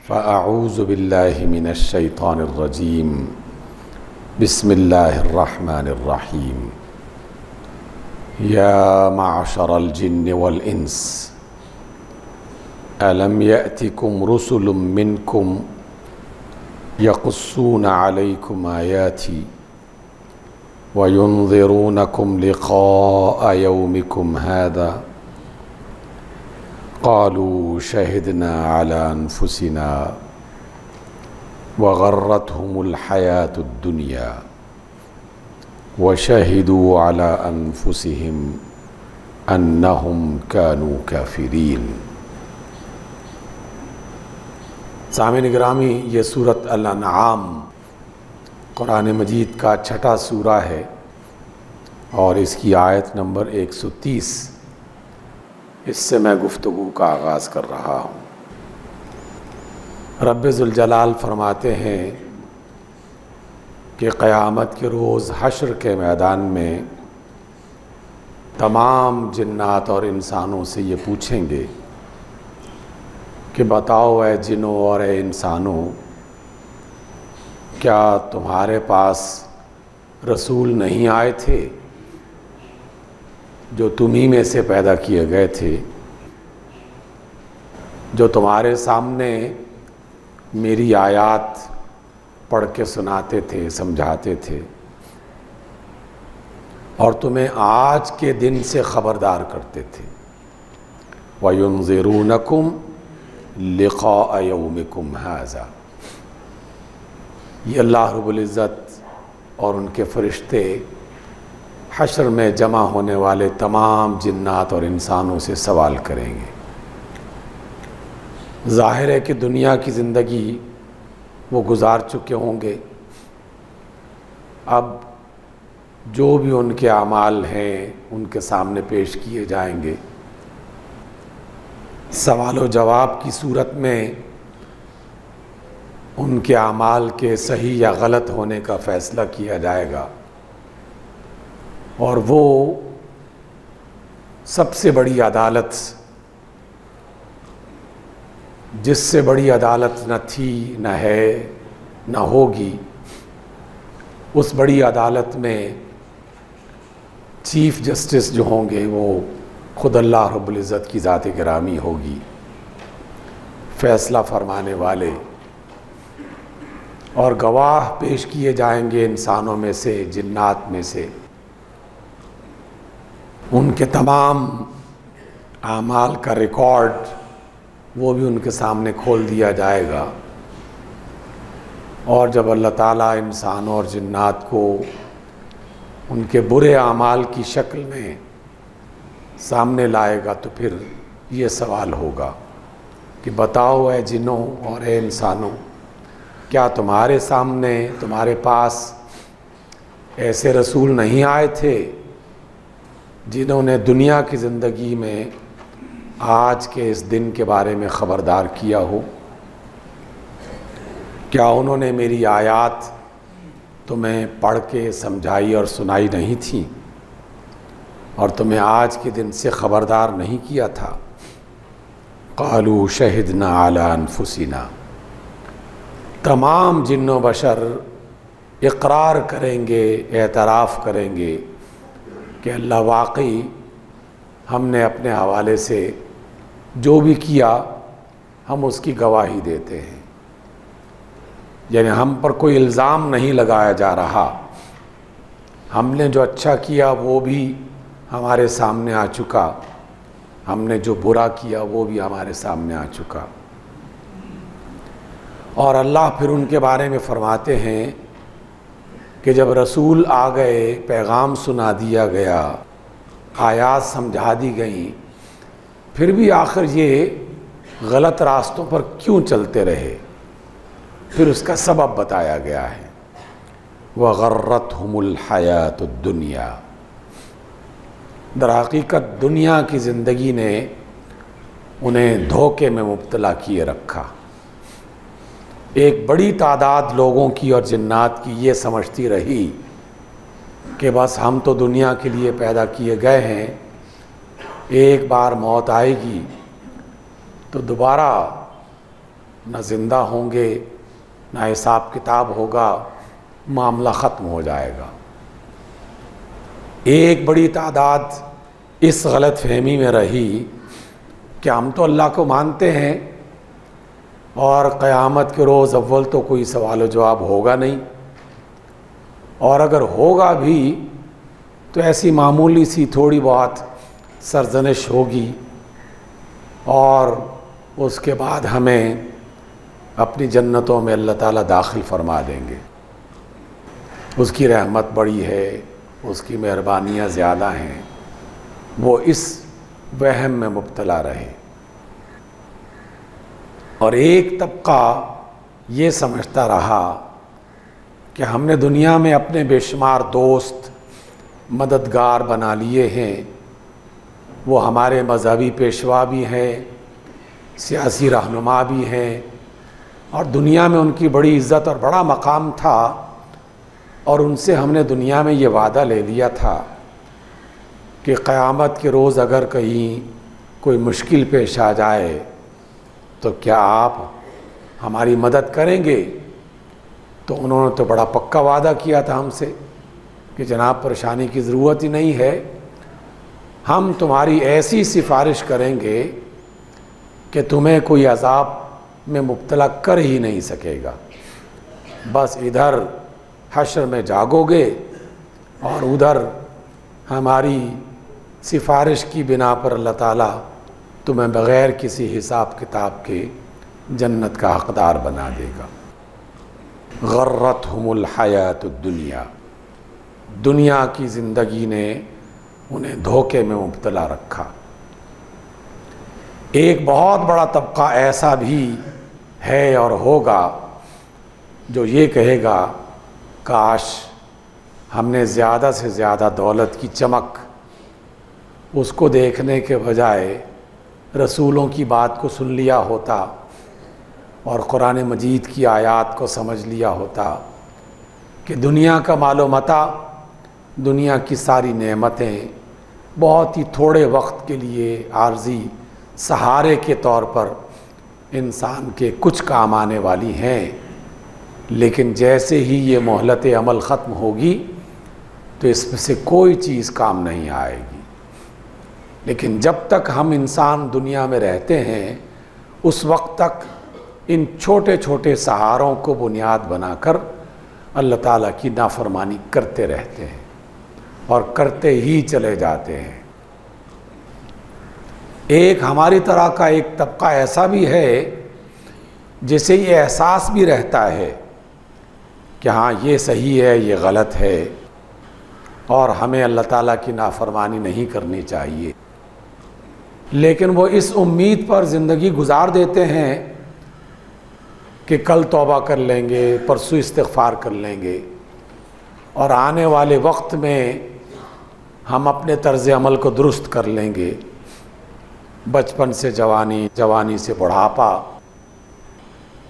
फ़अऊज़ु बिल्लाहि मिनश्शैतानिर्रजीम बिस्मिल्लाहिर्रहमानिर्रहीम। या माशरल जिन्नि वल इंस अलम यअतिकुम रुसुलुम मिनकुम यक़ुस्सूना अलैकुम आयाति व युन्ज़िरूनकुम लिक़ाअ यौमिकुम हाज़ा क़ालू शहिदना अला अनफुसिना व गर्रतहुमुल हयातुद दुनिया व शहिदू अला अनफुसिहिम अन्नहुम कानू काफिरीन। सामीन गिरामी, ये सूरत अल-अनआम कुरान मजीद का छठा सूरा है और इसकी आयत नंबर 130। इससे मैं गुफ्तगू का आगाज़ कर रहा हूँ। रब्बे ज़ुल जलाल फरमाते हैं कि क़यामत के रोज़ हश्र के मैदान में तमाम जिन्नात और इंसानों से ये पूछेंगे कि बताओ ऐ जिन्नों और ऐ इंसानों, क्या तुम्हारे पास रसूल नहीं आए थे जो तुम्ही में से पैदा किए गए थे, जो तुम्हारे सामने मेरी आयात पढ़ के सुनाते थे, समझाते थे और तुम्हें आज के दिन से ख़बरदार करते थे। व युन्ज़िरूनकुम लिक़ाअ यौमिकुम हाज़ा। ये अल्लाह रब्बुल इज़्ज़त और उनके फ़रिश्ते हश्र में जमा होने वाले तमाम जिन्नात और इंसानों से सवाल करेंगे। ज़ाहिर है कि दुनिया की ज़िंदगी वो गुज़ार चुके होंगे। अब जो भी उनके आमाल हैं उनके सामने पेश किए जाएंगे। सवाल व जवाब की सूरत में उनके आमाल के सही या गलत होने का फ़ैसला किया जाएगा और वो सबसे बड़ी अदालत, जिससे बड़ी अदालत न थी, न है, न होगी, उस बड़ी अदालत में चीफ़ जस्टिस जो होंगे वो खुद अल्लाह रब्बुल इज़्ज़त की ज़ात गिरामी होगी, फ़ैसला फरमाने वाले। और गवाह पेश किए जाएंगे इंसानों में से, जिन्नात में से। उनके तमाम आमाल का रिकॉर्ड वो भी उनके सामने खोल दिया जाएगा। और जब अल्लाह ताला इंसानों और जिन्नात को उनके बुरे आमाल की शक्ल में सामने लाएगा तो फिर ये सवाल होगा कि बताओ ऐ जिन्नों और ऐ इंसानों, क्या तुम्हारे सामने, तुम्हारे पास ऐसे रसूल नहीं आए थे जिन्होंने दुनिया की ज़िंदगी में आज के इस दिन के बारे में ख़बरदार किया हो? क्या उन्होंने मेरी आयात तुम्हें पढ़ के समझाई और सुनाई नहीं थी और तुम्हें आज के दिन से ख़बरदार नहीं किया था? क़ालू शहिदना अला अनफुसिना। तमाम जिन्नो बशर इक़रार करेंगे, एतराफ़ करेंगे कि अल्लाह वाकई हमने अपने हवाले से जो भी किया हम उसकी गवाही देते हैं। यानी हम पर कोई इल्ज़ाम नहीं लगाया जा रहा। हमने जो अच्छा किया वो भी हमारे सामने आ चुका, हमने जो बुरा किया वो भी हमारे सामने आ चुका। और अल्लाह फिर उनके बारे में फ़रमाते हैं कि जब रसूल आ गए, पैगाम सुना दिया गया, आयात समझा दी गई, फिर भी आखिर ये गलत रास्तों पर क्यों चलते रहे? फिर उसका सबब बताया गया है। व गर्रतहुमुल हयातुद दुनिया। दर हकीकत दुनिया की ज़िंदगी ने उन्हें धोखे में मुब्तला किए रखा। एक बड़ी तादाद लोगों की और जिन्नात की ये समझती रही कि बस हम तो दुनिया के लिए पैदा किए गए हैं, एक बार मौत आएगी तो दोबारा न ज़िंदा होंगे, न हिसाब किताब होगा, मामला ख़त्म हो जाएगा। एक बड़ी तादाद इस गलत फहमी में रही कि हम तो अल्लाह को मानते हैं और क़यामत के रोज़ अव्वल तो कोई सवाल जवाब होगा नहीं, और अगर होगा भी तो ऐसी मामूली सी थोड़ी बहुत सरजनिश होगी और उसके बाद हमें अपनी जन्नतों में अल्लाह ताला दाखिल फरमा देंगे। उसकी रहमत बड़ी है, उसकी मेहरबानियाँ ज़्यादा हैं। वो इस वहम में मुब्तला रहे। और एक तबका ये समझता रहा कि हमने दुनिया में अपने बेशुमार दोस्त, मददगार बना लिए हैं। वो हमारे मज़हबी पेशवा भी हैं, सियासी रहनुमा भी हैं, और दुनिया में उनकी बड़ी इज़्ज़त और बड़ा मकाम था। और उनसे हमने दुनिया में ये वादा ले लिया था कि क़यामत के रोज़ अगर कहीं कोई मुश्किल पेश आ जाए तो क्या आप हमारी मदद करेंगे। तो उन्होंने तो बड़ा पक्का वादा किया था हमसे कि जनाब परेशानी की ज़रूरत ही नहीं है, हम तुम्हारी ऐसी सिफारिश करेंगे कि तुम्हें कोई अज़ाब में मुब्तला कर ही नहीं सकेगा। बस इधर हश्र में जागोगे और उधर हमारी सिफारिश की बिना पर अल्लाह ताला तुम्हें बग़ैर किसी हिसाब किताब के जन्नत का हक़दार बना देगा। गर्रतहुमुल हयातुद दुनिया, दुनिया की ज़िंदगी ने उन्हें धोखे में मुब्तला रखा। एक बहुत बड़ा तबका ऐसा भी है और होगा जो ये कहेगा, काश हमने ज़्यादा से ज़्यादा दौलत की चमक उसको देखने के बजाय रसूलों की बात को सुन लिया होता और कुरान मजीद की आयत को समझ लिया होता कि दुनिया का मालो मता, दुनिया की सारी नेमतें बहुत ही थोड़े वक्त के लिए आर्जी सहारे के तौर पर इंसान के कुछ काम आने वाली हैं, लेकिन जैसे ही ये मोहलत अमल ख़त्म होगी तो इसमें से कोई चीज़ काम नहीं आएगी। लेकिन जब तक हम इंसान दुनिया में रहते हैं उस वक्त तक इन छोटे छोटे सहारों को बुनियाद बनाकर अल्लाह ताला की नाफरमानी करते रहते हैं और करते ही चले जाते हैं। एक हमारी तरह का एक तबका ऐसा भी है जिसे ये एहसास भी रहता है कि हाँ ये सही है, ये गलत है और हमें अल्लाह ताला की नाफरमानी नहीं करनी चाहिए, लेकिन वो इस उम्मीद पर ज़िंदगी गुजार देते हैं कि कल तौबा कर लेंगे, परसों इस्तिग़फ़ार कर लेंगे और आने वाले वक्त में हम अपने तर्ज़ अमल को दुरुस्त कर लेंगे। बचपन से जवानी, जवानी से बुढ़ापा,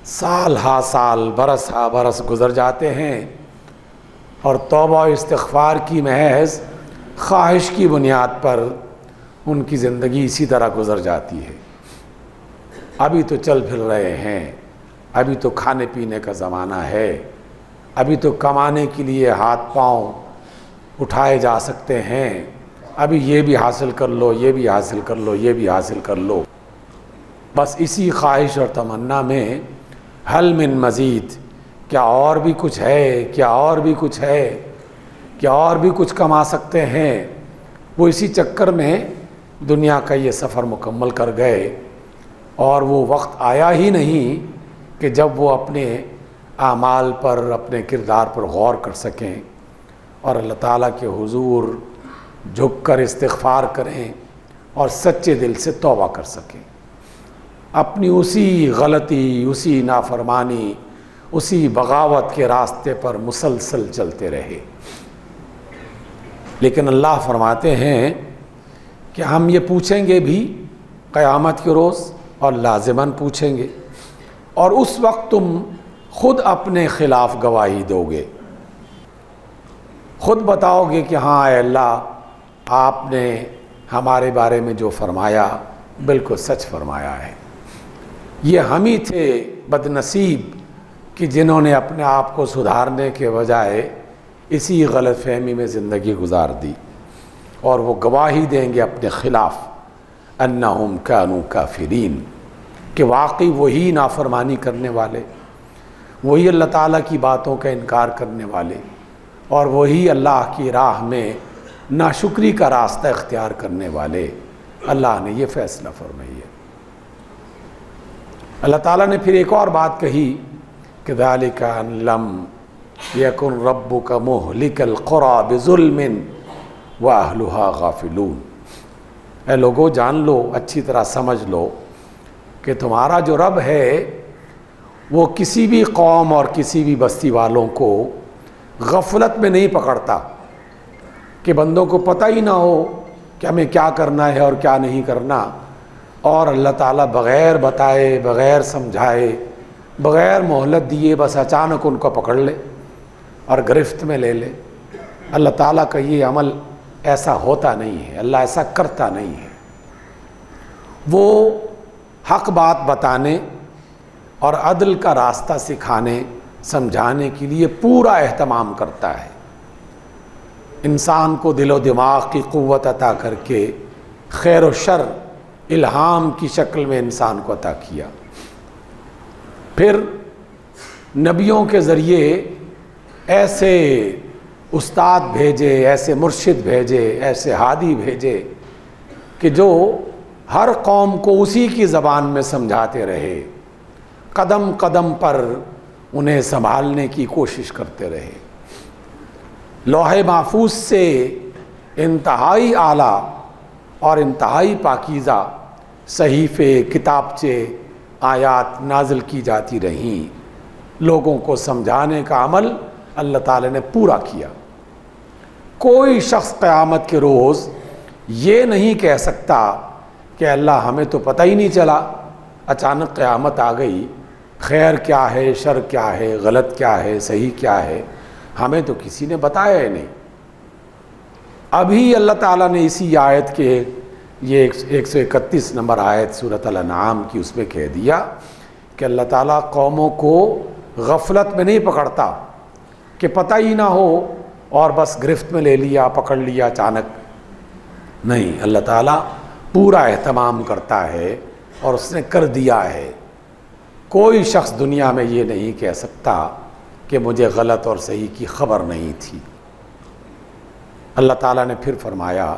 साल हा साल, बरस हा बरस गुज़र जाते हैं और तौबा और इस्तिग़फ़ार की महज़ ख्वाहिश की बुनियाद पर उनकी ज़िंदगी इसी तरह गुज़र जाती है। अभी तो चल फिर रहे हैं, अभी तो खाने पीने का ज़माना है, अभी तो कमाने के लिए हाथ पांव उठाए जा सकते हैं, अभी ये भी हासिल कर लो, ये भी हासिल कर लो, ये भी हासिल कर लो। बस इसी ख्वाहिश और तमन्ना में हल मिन मज़ीद, क्या और भी कुछ है, क्या और भी कुछ है, क्या और भी कुछ कमा सकते हैं। वो इसी चक्कर में दुनिया का ये सफ़र मुकम्मल कर गए और वो वक्त आया ही नहीं कि जब वो अपने आमाल पर, अपने किरदार पर गौर कर सकें और अल्लाह ताला के हुजूर झुक कर इस्तिग़फ़ार करें और सच्चे दिल से तौबा कर सकें। अपनी उसी गलती, उसी नाफरमानी, उसी बगावत के रास्ते पर मुसलसल चलते रहे। लेकिन अल्लाह फरमाते हैं कि हम ये पूछेंगे भी क़यामत के रोज़ और लाज़िमन पूछेंगे, और उस वक्त तुम ख़ुद अपने ख़िलाफ़ गवाही दोगे, ख़ुद बताओगे कि हाँ अल्लाह आपने हमारे बारे में जो फरमाया बिल्कुल सच फरमाया है। ये हम ही थे बदनसीब कि जिन्होंने अपने आप को सुधारने के बजाय इसी गलतफहमी में ज़िंदगी गुजार दी, और वो गवाही देंगे अपने ख़िलाफ़ अन्नहुम कानू काफिरीन, कि वाकई वही नाफरमानी करने वाले, वही अल्लाह ताला की बातों का इनकार करने वाले, और वही अल्लाह की राह में नाशुक्री का रास्ता इख्तियार करने वाले अल्लाह ने ये फ़ैसला फरमाई है। अल्लाह ताला ने फिर एक और बात कही कि ज़ालिका अन लम यकुन रब्बुका मुहलिकल क़ुरा बिज़ुल्मिन व अहलुहा गाफिलून। ऐ लोगो, जान लो, अच्छी तरह समझ लो कि तुम्हारा जो रब है वो किसी भी कौम और किसी भी बस्ती वालों को गफलत में नहीं पकड़ता कि बंदों को पता ही ना हो कि हमें क्या करना है और क्या नहीं करना, और अल्लाह ताला बग़ैर बताए, बग़ैर समझाए, बग़ैर मोहलत दिए बस अचानक उनको पकड़ ले और गिरफ्त में ले ले। अल्लाह ताला का ये अमल ऐसा होता नहीं है, अल्लाह ऐसा करता नहीं है। वो हक़ बात बताने और अदल का रास्ता सिखाने समझाने के लिए पूरा एहतमाम करता है। इंसान को दिलो दिमाग की क़ुव्वत अता करके खैर व शर इल्हाम की शक्ल में इंसान को अता किया। फिर नबियों के ज़रिए ऐसे उस्ताद भेजे, ऐसे मुर्शिद भेजे, ऐसे हादी भेजे कि जो हर कौम को उसी की ज़बान में समझाते रहे, कदम कदम पर उन्हें संभालने की कोशिश करते रहे। लौहे महफूज से इंतहाई आला और इंतहाई पाकीज़ा सहीफ़े, किताबचे, आयात नाजिल की जाती रहीं। लोगों को समझाने का अमल अल्लाह ताला ने पूरा किया। कोई शख्स क़यामत के रोज़ ये नहीं कह सकता कि अल्लाह हमें तो पता ही नहीं चला, अचानक क़यामत आ गई, खैर क्या है, शर क्या है, गलत क्या है, सही क्या है, हमें तो किसी ने बताया ही नहीं। अभी अल्लाह ताला ने इसी आयत के ये 131 नंबर आयत सूरत अल-अनआम की उसमें कह दिया कि अल्लाह ताला कौमों को गफलत में नहीं पकड़ता कि पता ही ना हो और बस गिरफ्त में ले लिया, पकड़ लिया अचानक। नहीं, अल्लाह ताला पूरा एहतमाम करता है और उसने कर दिया है। कोई शख्स दुनिया में ये नहीं कह सकता कि मुझे गलत और सही की खबर नहीं थी। अल्लाह ताला ने फिर फरमाया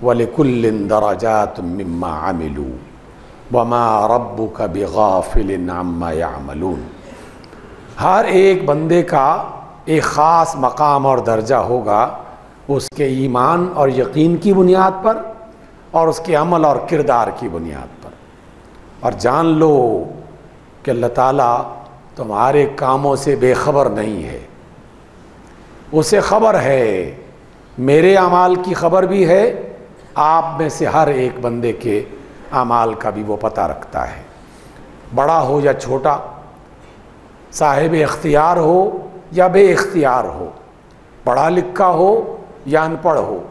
वलिकुल्लिन दरजातुम मिम्मा अमिलू वमा रब्बुका बिगाफिलिन अम्मा यअमलून। हर एक बंदे का एक ख़ास मकाम और दर्जा होगा उसके ईमान और यकीन की बुनियाद पर और उसके अमल और किरदार की बुनियाद पर। और जान लो कि अल्लाह ताला तुम्हारे कामों से बेखबर नहीं है, उसे खबर है, मेरे अमाल की खबर भी है, आप में से हर एक बंदे के अमाल का भी वो पता रखता है। बड़ा हो या छोटा, साहिब इख्तियार हो या बेइख्तियार हो, पढ़ा लिखा हो या अनपढ़ हो,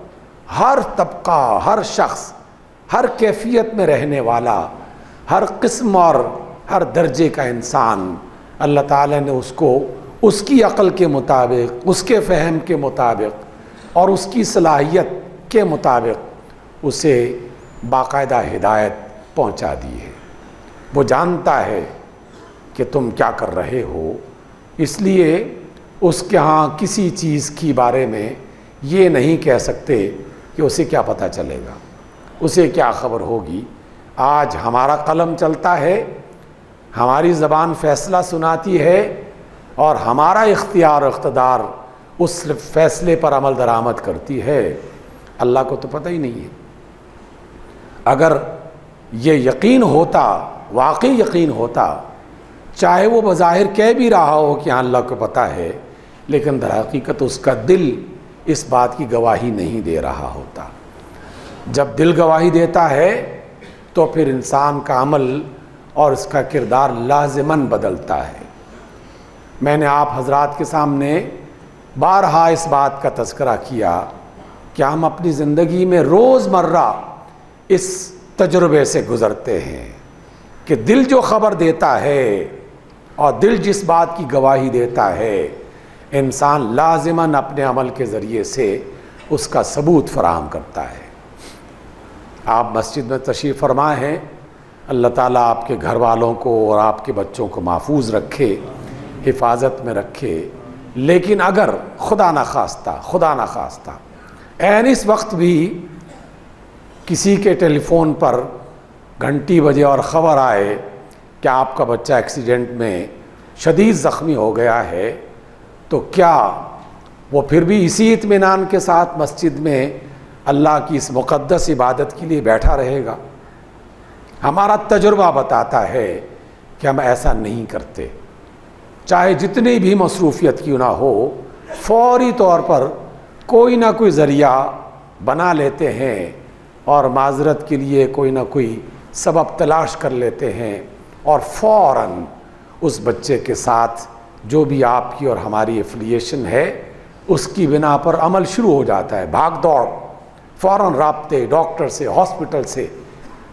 हर तबका, हर शख्स, हर कैफियत में रहने वाला, हर किस्म और हर दर्जे का इंसान अल्लाह ताला ने उसको उसकी अक़ल के मुताबिक, उसके फ़हम के मुताबिक और उसकी सलाहियत के मुताबिक उसे बाकायदा हिदायत पहुंचा दी है। वो जानता है कि तुम क्या कर रहे हो, इसलिए उसके यहाँ किसी चीज़ के बारे में ये नहीं कह सकते कि उसे क्या पता चलेगा, उसे क्या ख़बर होगी। आज हमारा कलम चलता है, हमारी ज़बान फ़ैसला सुनाती है और हमारा इख्तियार और इक़्तिदार उस फ़ैसले पर अमल दरामद करती है। अल्लाह को तो पता ही नहीं है। अगर ये यकीन होता, वाकई यकीन होता, चाहे वो बज़ाहिर कह भी रहा हो कि हाँ अल्लाह को पता है, लेकिन दर हकीकत उसका दिल इस बात की गवाही नहीं दे रहा होता। जब दिल गवाही देता है तो फिर इंसान का अमल और इसका किरदार लाज़िमन बदलता है। मैंने आप हजरात के सामने बारहा इस बात का तज़किरा किया कि हम अपनी ज़िंदगी में रोज़मर्रा इस तजुर्बे से गुज़रते हैं कि दिल जो खबर देता है और दिल जिस बात की गवाही देता है, इंसान लाजिमन अपने अमल के ज़रिए से उसका सबूत फराहम करता है। आप मस्जिद में तशरीफ़ फरमा हैं, अल्लाह ताला आपके घर वालों को और आपके बच्चों को महफूज रखे, हिफाजत में रखे। लेकिन अगर खुदा न खास्ता ऐन इस वक्त भी किसी के टेलीफोन पर घंटी बजे और ख़बर आए कि आपका बच्चा एक्सीडेंट में शदीद ज़ख्मी हो गया है, तो क्या वो फिर भी इसी इत्मीनान के साथ मस्जिद में अल्लाह की इस मुक़द्दस इबादत के लिए बैठा रहेगा? हमारा तजुर्बा बताता है कि हम ऐसा नहीं करते। चाहे जितनी भी मसरूफ़ियत क्यों ना हो, फ़ौरी तौर पर कोई ना कोई ज़रिया बना लेते हैं और माज़रत के लिए कोई ना कोई सबब तलाश कर लेते हैं और फ़ौरन उस बच्चे के साथ जो भी आपकी और हमारी एफिलिएशन है उसकी बिना पर अमल शुरू हो जाता है। भाग दौड़, फ़ौरन राब्ते डॉक्टर से, हॉस्पिटल से,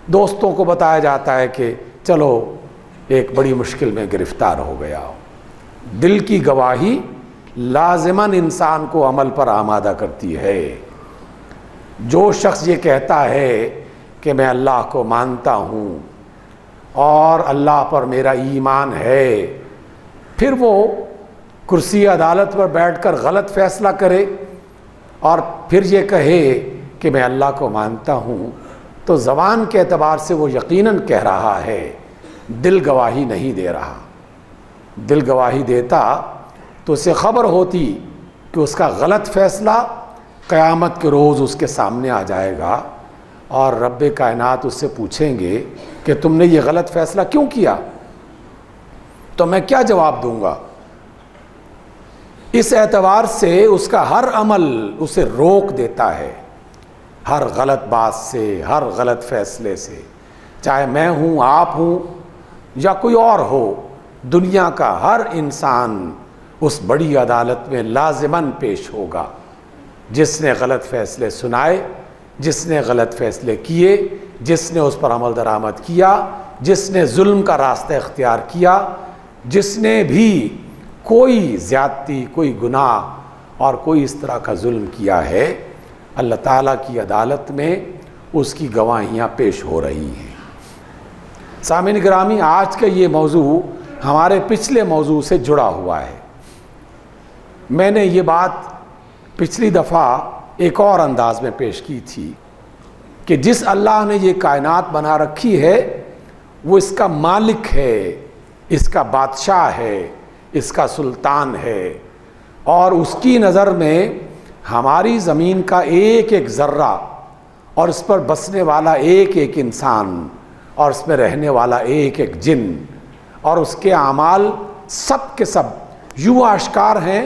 दोस्तों को बताया जाता है कि चलो एक बड़ी मुश्किल में गिरफ़्तार हो गया हो। दिल की गवाही लाज़िमन इंसान को अमल पर आमादा करती है। जो शख्स ये कहता है कि मैं अल्लाह को मानता हूँ और अल्लाह पर मेरा ईमान है, फिर वो कुर्सी अदालत पर बैठकर गलत फ़ैसला करे और फिर ये कहे कि मैं अल्लाह को मानता हूँ, तो ज़बान के एतबार से वो यकीनन कह रहा है, दिल गवाही नहीं दे रहा। दिल गवाही देता तो उसे ख़बर होती कि उसका गलत फ़ैसला क़यामत के रोज़ उसके सामने आ जाएगा और रब्बे कायनात उससे पूछेंगे कि तुमने ये गलत फ़ैसला क्यों किया, तो मैं क्या जवाब दूंगा। इस एतबार से उसका हर अमल उसे रोक देता है, हर गलत बात से, हर गलत फ़ैसले से। चाहे मैं हूँ, आप हूँ या कोई और हो, दुनिया का हर इंसान उस बड़ी अदालत में लाज़िमन पेश होगा। जिसने गलत फ़ैसले सुनाए, जिसने गलत फ़ैसले किए, जिसने उस पर अमल दरामद किया, जिसने जुल्म का रास्ता इख्तियार किया, जिसने भी कोई ज़्यादती, कोई गुनाह और कोई इस तरह का जुल्म किया है, अल्लाह ताला की अदालत में उसकी गवाहियाँ पेश हो रही हैं। सामीन गिरामी, आज का ये मौजू हमारे पिछले मौजू से जुड़ा हुआ है। मैंने ये बात पिछली दफ़ा एक और अंदाज में पेश की थी कि जिस अल्लाह ने ये कायनात बना रखी है वो इसका मालिक है, इसका बादशाह है, इसका सुल्तान है और उसकी नज़र में हमारी ज़मीन का एक एक ज़र्रा और इस पर बसने वाला एक एक इंसान और इसमें रहने वाला एक एक जिन और उसके आमाल सब के सब यूँ आश्कार हैं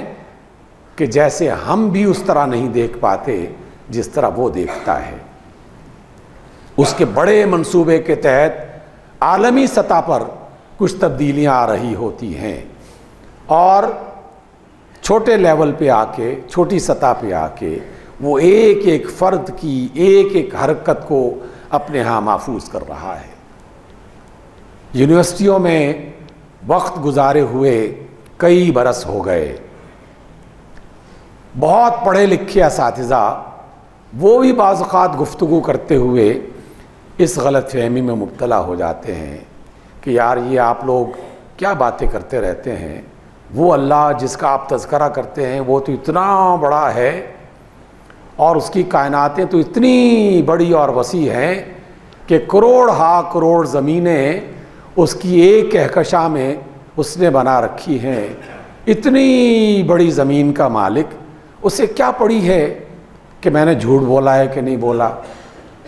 कि जैसे हम भी उस तरह नहीं देख पाते जिस तरह वो देखता है। उसके बड़े मंसूबे के तहत आलमी सतह पर कुछ तब्दीलियां आ रही होती हैं और छोटे लेवल पे आके, छोटी सतह पे आके वो एक एक फ़र्द की एक एक हरकत को अपने यहाँ महफूज कर रहा है। यूनिवर्सिटियों में वक्त गुजारे हुए कई बरस हो गए। बहुत पढ़े लिखे असातिज़ा वो भी बाज़ औक़ात गुफ्तगू करते हुए इस गलत फहमी में मुब्तला हो जाते हैं कि यार ये आप लोग क्या बातें करते रहते हैं, वो अल्लाह जिसका आप तज़करा करते हैं वो तो इतना बड़ा है और उसकी कायनातें तो इतनी बड़ी और वसी हैं कि करोड़ हा करोड़ ज़मीनें उसकी एक कहकशा में उसने बना रखी हैं। इतनी बड़ी ज़मीन का मालिक, उसे क्या पड़ी है कि मैंने झूठ बोला है कि नहीं बोला,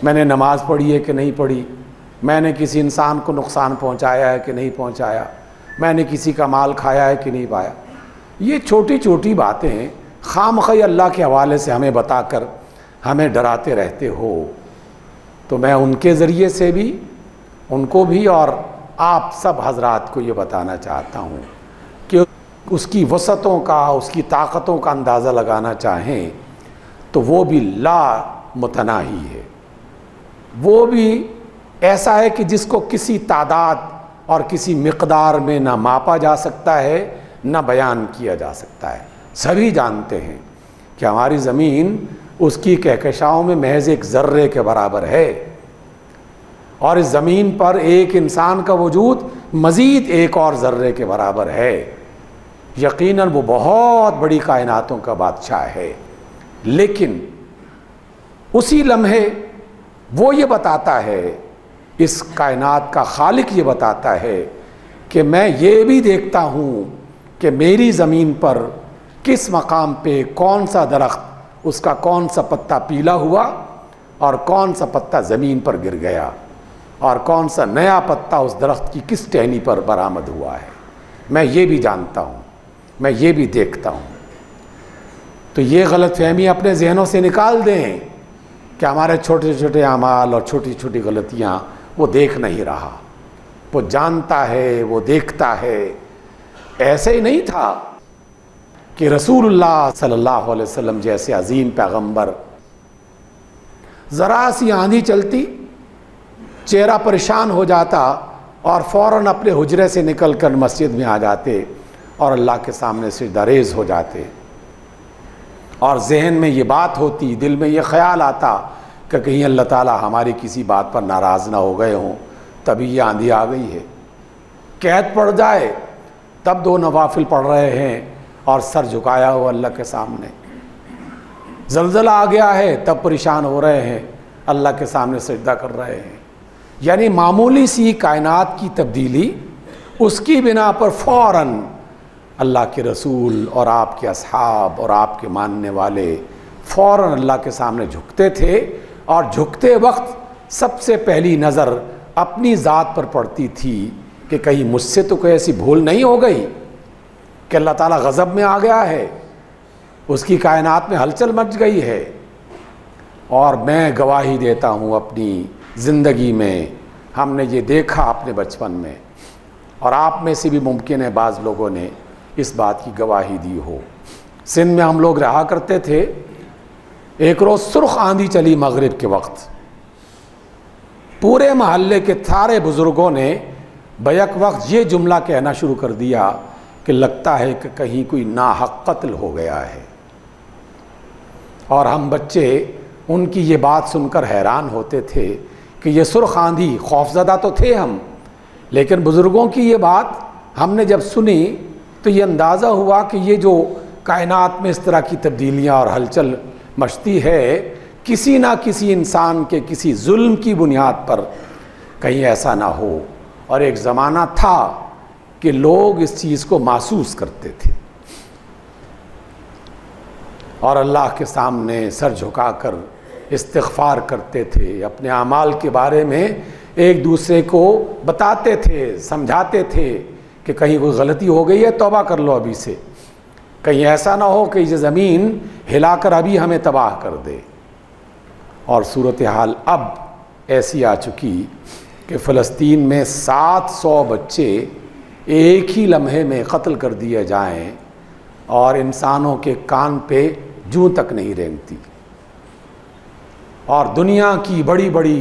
मैंने नमाज़ पढ़ी है कि नहीं पढ़ी, मैंने किसी इंसान को नुकसान पहुंचाया है कि नहीं पहुंचाया, मैंने किसी का माल खाया है कि नहीं पाया। ये छोटी छोटी बातें खामख़ई अल्लाह के हवाले से हमें बताकर हमें डराते रहते हो। तो मैं उनके ज़रिए से भी, उनको भी और आप सब हजरात को ये बताना चाहता हूँ कि उसकी वसतों का, उसकी ताकतों का अंदाज़ा लगाना चाहें तो वो भी ला मुतनाही है। वो भी ऐसा है कि जिसको किसी तादाद और किसी मिक़दार में ना मापा जा सकता है, ना बयान किया जा सकता है। सभी जानते हैं कि हमारी ज़मीन उसकी कहकशाओं में महज एक ज़र्रे के बराबर है, और इस ज़मीन पर एक इंसान का वजूद मज़ीद एक और ज़र्रे के बराबर है। यकीनन वो बहुत बड़ी कायनातों का बादशाह है। लेकिन उसी लम्हे वो ये बताता है, इस कायनात का खालिक ये बताता है कि मैं ये भी देखता हूँ कि मेरी ज़मीन पर किस मकाम पे कौन सा दरख्त, उसका कौन सा पत्ता पीला हुआ और कौन सा पत्ता ज़मीन पर गिर गया, और कौन सा नया पत्ता उस दरख्त की किस टहनी पर बरामद हुआ है। मैं ये भी जानता हूँ, मैं ये भी देखता हूँ। तो ये गलतफहमी अपने जहनों से निकाल दें कि हमारे छोटे छोटे अमाल और छोटी छोटी गलतियाँ वो देख नहीं रहा, वो जानता है, वो देखता है। ऐसे ही नहीं था कि रसूलुल्लाह सल्लल्लाहु अलैहि वसल्लम जैसे अजीम पैगंबर ज़रा सी आंधी चलती, चेहरा परेशान हो जाता और फ़ौरन अपने हुजरे से निकल कर मस्जिद में आ जाते और अल्लाह के सामने सिजदारेज़ हो जाते, और जहन में ये बात होती, दिल में ये ख्याल आता कि कहीं अल्लाह ताला हमारी किसी बात पर नाराज़ ना हो गए हों, तभी ये आंधी आ गई है। कैद पड़ जाए तब 2 नवाफिल पढ़ रहे हैं और सर झुकाया हो अल्लाह के सामने। ज़लज़ला आ गया है तब परेशान हो रहे हैं, अल्लाह के सामने सजदा कर रहे हैं। यानी मामूली सी कायनात की तब्दीली, उसकी बिना पर फ़ौरन अल्लाह के रसूल और आपके असहाब और आपके मानने वाले फ़ौरन अल्लाह के सामने झुकते थे, और झुकते वक्त सबसे पहली नज़र अपनी ज़ात पर पड़ती थी कि कहीं मुझसे तो कोई ऐसी भूल नहीं हो गई कि अल्लाह ताला गज़ब में आ गया है, उसकी कायनात में हलचल मच गई है। और मैं गवाही देता हूँ अपनी ज़िंदगी में, हमने ये देखा अपने बचपन में, और आप में से भी मुमकिन है बाज़ लोगों ने इस बात की गवाही दी हो। सिंध में हम लोग रहा करते थे। एक रोज़ सुर्ख आंधी चली मगरिब के वक्त, पूरे महल्ले के सारे बुज़ुर्गों ने बैक वक्त ये जुमला कहना शुरू कर दिया कि लगता है कि कहीं कोई नाहक कत्ल हो गया है। और हम बच्चे उनकी ये बात सुनकर हैरान होते थे कि ये सुर्ख आंधी, खौफज़दा तो थे हम, लेकिन बुज़ुर्गों की ये बात हमने जब सुनी तो ये अंदाज़ा हुआ कि ये जो कायनात में इस तरह की तब्दीलियाँ और हलचल मचती है, किसी ना किसी इंसान के किसी जुल्म की बुनियाद पर कहीं ऐसा ना हो। और एक ज़माना था कि लोग इस चीज़ को महसूस करते थे और अल्लाह के सामने सर झुकाकर इस्तिग़फ़ार करते थे, अपने आमाल के बारे में एक दूसरे को बताते थे, समझाते थे कि कहीं कोई गलती हो गई है, तौबा कर लो अभी से, कहीं ऐसा ना हो कि ये ज़मीन हिलाकर अभी हमें तबाह कर दे। और सूरत हाल अब ऐसी आ चुकी कि फ़लस्तीन में 700 बच्चे एक ही लम्हे में कत्ल कर दिए जाएं और इंसानों के कान पे जूं तक नहीं रेंगती। और दुनिया की बड़ी बड़ी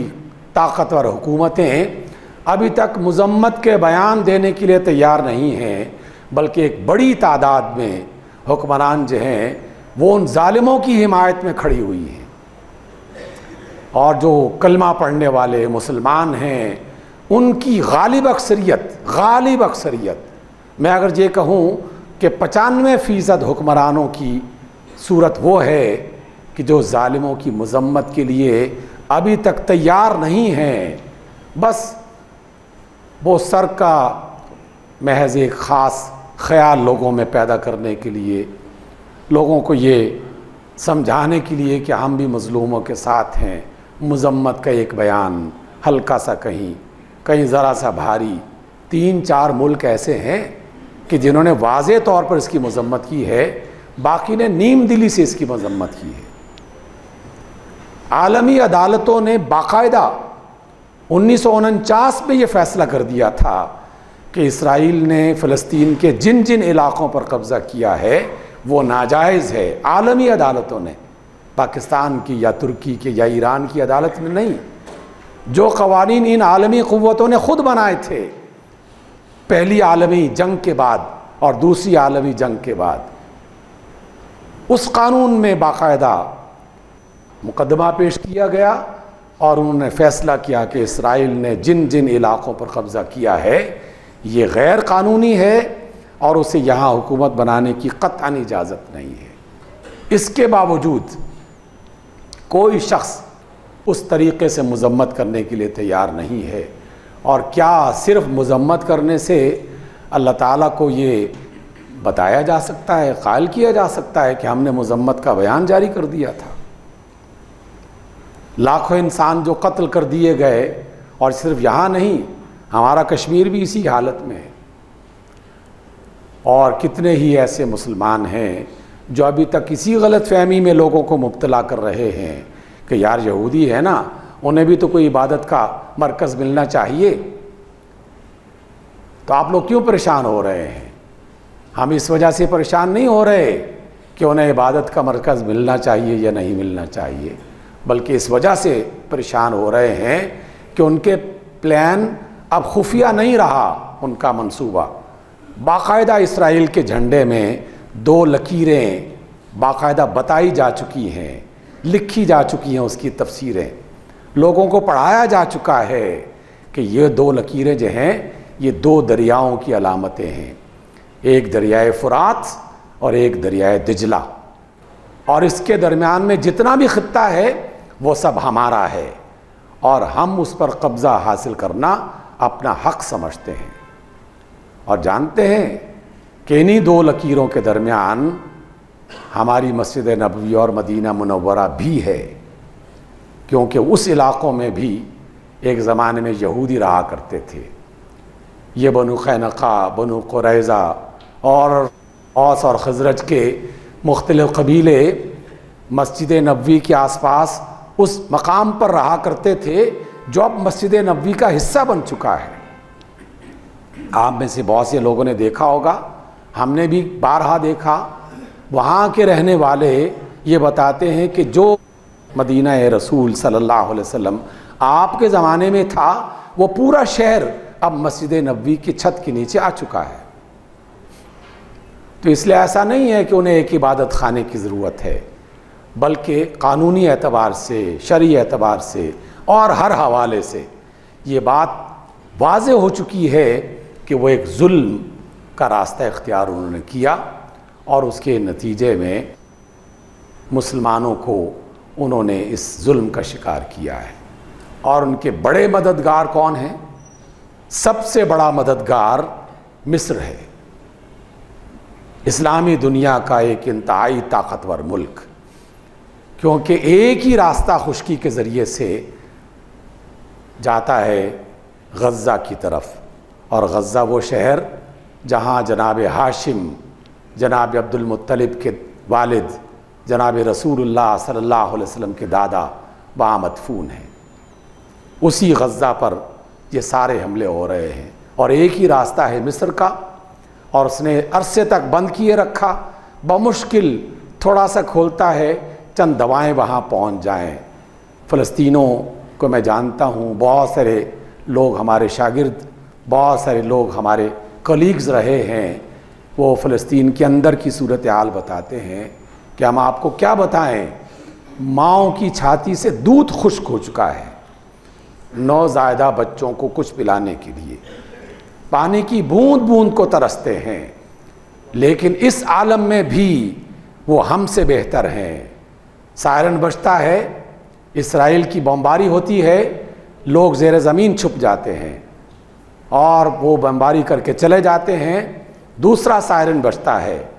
ताकतवर हुकूमतें अभी तक मज़म्मत के बयान देने के लिए तैयार नहीं हैं, बल्कि एक बड़ी तादाद में हुक्मरान जो हैं वो उन जालिमों की हिमायत में खड़ी हुई हैं। और जो कलमा पढ़ने वाले मुसलमान हैं उनकी गालिब अक्सरियत, मैं अगर ये कहूँ कि 95% हुक्मरानों की सूरत वो है कि जो जालिमों की मज़म्मत के लिए अभी तक तैयार नहीं हैं, बस वो सर का महज एक ख़ास ख़याल लोगों में पैदा करने के लिए, लोगों को ये समझाने के लिए कि हम भी मज़लूमों के साथ हैं, मज़म्मत का एक बयान हल्का सा, कहीं ज़रा सा भारी। 3-4 मुल्क ऐसे हैं कि जिन्होंने वाज़े तौर पर इसकी मज़म्मत की है, बाकी ने नीम दिली से इसकी मज़म्मत की है। आलमी अदालतों ने बाकायदा 1949 में ये फ़ैसला कर दिया था कि इसराइल ने फ़लस्तीन के जिन जिन इलाक़ों पर कब्ज़ा किया है वो नाजायज़ है। आलमी अदालतों ने, पाकिस्तान की या तुर्की की या ईरान की अदालत में नहीं, जो क़वानीन इन आलमी क़ुव्वतों ने ख़ुद बनाए थे पहली आलमी जंग के बाद और दूसरी आलमी जंग के बाद उस कानून में बाकायदा मुकदमा पेश किया गया और उन्होंने फैसला किया कि इसराइल ने जिन जिन इलाक़ों पर कब्ज़ा किया है ये गैर कानूनी है और उसे यहाँ हुकूमत बनाने की क़त्अन इजाज़त नहीं है। इसके बावजूद कोई शख्स उस तरीक़े से मज़म्मत करने के लिए तैयार नहीं है। और क्या सिर्फ़ मज़म्मत करने से अल्लाह ताला को ये बताया जा सकता है, क़ाइल किया जा सकता है कि हमने मज़म्मत का बयान जारी कर दिया था? लाखों इंसान जो कत्ल कर दिए गए, और सिर्फ यहाँ नहीं, हमारा कश्मीर भी इसी हालत में है। और कितने ही ऐसे मुसलमान हैं जो अभी तक इसी गलत फहमी में लोगों को मुब्तला कर रहे हैं कि यार यहूदी है ना, उन्हें भी तो कोई इबादत का मरकज़ मिलना चाहिए। तो आप लोग क्यों परेशान हो रहे हैं? हम इस वजह से परेशान नहीं हो रहे कि उन्हें इबादत का मरकज़ मिलना चाहिए या नहीं मिलना चाहिए, बल्कि इस वजह से परेशान हो रहे हैं कि उनके प्लान अब खुफिया नहीं रहा। उनका मंसूबा बाकायदा इसराइल के झंडे में 2 लकीरें बाकायदा बताई जा चुकी हैं, लिखी जा चुकी हैं, उसकी तफसीरें लोगों को पढ़ाया जा चुका है कि ये 2 लकीरें जो हैं ये 2 दरियाओं की अलामतें हैं, एक दरियाए फ़ुरात और एक दरियाए दिजला, और इसके दरमियान में जितना भी ख़ित्ता है वो सब हमारा है और हम उस पर कब्ज़ा हासिल करना अपना हक़ समझते हैं। और जानते हैं कि इन्हीं 2 लकीरों के दरमियान हमारी मस्जिद नबवी और मदीना मुनव्वरा भी है, क्योंकि उस इलाक़ों में भी एक ज़माने में यहूदी रहा करते थे। ये बनु क़ैनुक़ा, बनु क़ुरैज़ा और औस और ख़ज़रज के मुख्तलिफ़ कबीले मस्जिद नबवी के आसपास उस मकाम पर रहा करते थे जो अब मस्जिद नबवी का हिस्सा बन चुका है। आप में से बहुत से लोगों ने देखा होगा, हमने भी बारहा देखा, वहाँ के रहने वाले ये बताते हैं कि जो मदीना रसूल सल्लल्लाहु अलैहि वसल्लम आपके ज़माने में था वो पूरा शहर अब मस्जिद नबवी की छत के नीचे आ चुका है। तो इसलिए ऐसा नहीं है कि उन्हें एक इबादत खाने की ज़रूरत है, बल्कि कानूनी एतबार से, शरई एतबार से और हर हवाले से ये बात वाज़ेह हो चुकी है कि वो एक जुल्म का रास्ता इख्तियार उन्होंने किया और उसके नतीजे में मुसलमानों को उन्होंने इस जुल्म का शिकार किया है। और उनके बड़े मददगार कौन हैं? सबसे बड़ा मददगार मिस्र है, इस्लामी दुनिया का एक इंतहाई ताकतवर मुल्क, क्योंकि एक ही रास्ता खुश्की के ज़रिए से जाता है गज़ा की तरफ, और गज़ा वो शहर जहाँ जनाब हाशिम, जनाब अब्दुल मुत्तलिब के वालिद, जनाब रसूलुल्लाह सल्लल्लाहु अलैहि वसल्लम के दादा वहाँ मदफून हैं। उसी गज़ा पर ये सारे हमले हो रहे हैं और एक ही रास्ता है मिस्र का, और उसने अरसे तक बंद किए रखा। बमुश्किल थोड़ा सा खोलता है, चंद दवाएं वहाँ पहुँच जाएं। फ़लस्तीनों को मैं जानता हूँ, बहुत सारे लोग हमारे शागिर्द, बहुत सारे लोग हमारे कलीग्स रहे हैं, वो फ़लस्तीन के अंदर की सूरत हाल बताते हैं कि हम आपको क्या बताएं, माँओं की छाती से दूध खुश्क हो चुका है, नौज़ायदा बच्चों को कुछ पिलाने के लिए पानी की बूंद बूंद को तरसते हैं। लेकिन इस आलम में भी वो हमसे बेहतर हैं। सायरन बजता है, इसराइल की बमबारी होती है, लोग ज़ेर ज़मीन छुप जाते हैं और वो बमबारी करके चले जाते हैं। दूसरा सायरन बजता है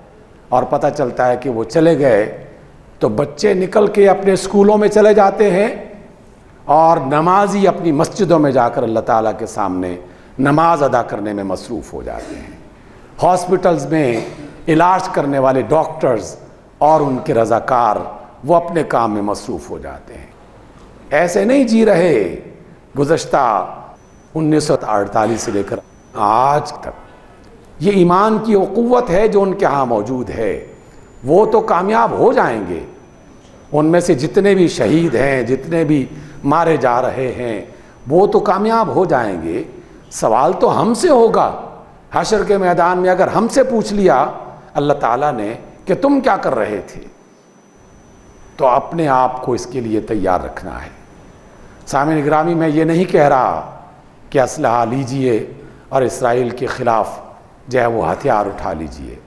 और पता चलता है कि वो चले गए, तो बच्चे निकल के अपने स्कूलों में चले जाते हैं और नमाजी अपनी मस्जिदों में जाकर अल्लाह ताला के सामने नमाज अदा करने में मसरूफ़ हो जाते हैं। हॉस्पिटल्स में इलाज करने वाले डॉक्टर्स और उनके रज़ाकार वो अपने काम में मसरूफ़ हो जाते हैं। ऐसे नहीं जी रहे गुज़श्ता 1948 से लेकर आज तक। ये ईमान की वो क़ुव्वत है जो उनके यहाँ मौजूद है, वो तो कामयाब हो जाएंगे। उनमें से जितने भी शहीद हैं, जितने भी मारे जा रहे हैं, वो तो कामयाब हो जाएंगे। सवाल तो हमसे होगा, हशर के मैदान में अगर हमसे पूछ लिया अल्लाह ताला ने कि तुम क्या कर रहे थे, तो अपने आप को इसके लिए तैयार रखना है। सामीन गिरामी, मैं ये नहीं कह रहा कि असलहा लीजिए और इसराइल के ख़िलाफ़ जो है वो हथियार उठा लीजिए।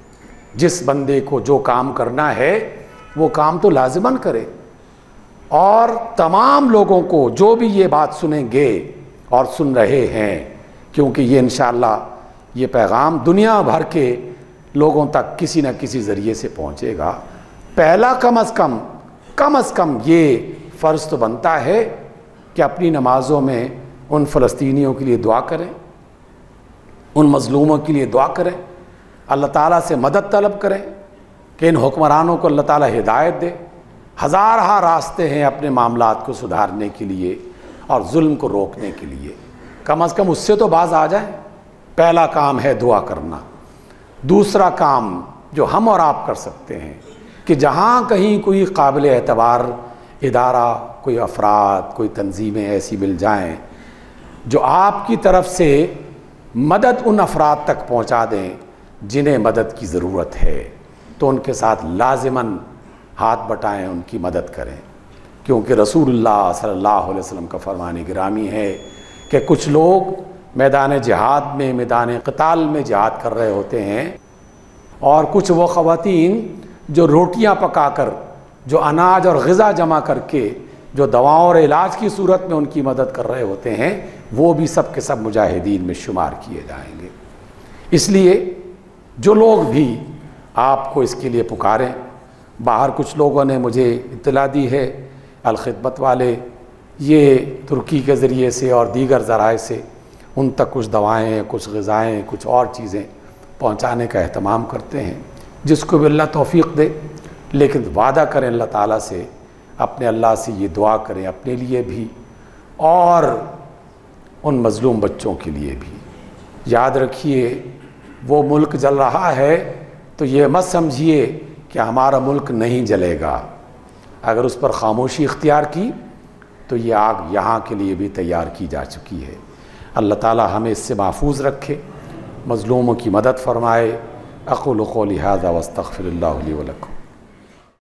जिस बंदे को जो काम करना है वो काम तो लाजिमन करे, और तमाम लोगों को जो भी ये बात सुनेंगे और सुन रहे हैं, क्योंकि ये इंशाअल्लाह ये पैगाम दुनिया भर के लोगों तक किसी न किसी ज़रिए से पहुँचेगा। पहला कम अज़ कम ये फ़र्ज़ तो बनता है कि अपनी नमाज़ों में उन फ़लस्तीनियों के लिए दुआ करें, उन मज़लूमों के लिए दुआ करें, अल्लाह ताला से मदद तलब करें कि इन हुक्मरानों को अल्लाह ताला हिदायत दे। हज़ार रास्ते हैं अपने मामलात को सुधारने के लिए और जुल्म को रोकने के लिए। कम अज़ कम उससे तो बाज आ जाए। पहला काम है दुआ करना। दूसरा काम जो हम और आप कर सकते हैं कि जहाँ कहीं कोई काबिल एतबार इदारा, कोई अफराद, कोई तंजीमें ऐसी मिल जाएं जो आपकी तरफ से मदद उन अफराद तक पहुँचा दें जिन्हें मदद की ज़रूरत है, तो उनके साथ लाजिमन हाथ बटाएं, उनकी मदद करें। क्योंकि रसूलुल्लाह सल्लल्लाहु अलैहि वसल्लम का फरमान गिरामी है कि कुछ लोग मैदान जिहाद में, मैदान क़िताल में जिहाद कर रहे होते हैं, और कुछ वो ख़वातीन जो रोटियां पकाकर, जो अनाज और ग़िज़ा जमा करके, जो दवाओं और इलाज की सूरत में उनकी मदद कर रहे होते हैं, वो भी सब के सब मुजाहिदीन में शुमार किए जाएंगे। इसलिए जो लोग भी आपको इसके लिए पुकारें, बाहर कुछ लोगों ने मुझे इत्तला दी है, अल-खिदमत वाले ये तुर्की के ज़रिए से और दीगर ज़राए से उन तक कुछ दवाएँ, कुछ ग़िज़ाएँ, कुछ और चीज़ें पहुँचाने का एहतमाम करते हैं। जिसको भी अल्लाह तौफ़ीक़ दे, लेकिन वादा करें अल्लाह ताला से, अपने अल्लाह से ये दुआ करें अपने लिए भी और उन मज़लूम बच्चों के लिए भी। याद रखिए, वो मुल्क जल रहा है तो ये मत समझिए कि हमारा मुल्क नहीं जलेगा। अगर उस पर खामोशी इख्तियार की तो ये आग यहाँ के लिए भी तैयार की जा चुकी है। अल्लाह ताला हमें इससे महफूज रखे, मज़लूमों की मदद फ़रमाए। अक़ूलु क़ौली हाज़ा वस्तग़फ़िरुल्लाह ली व लकुम।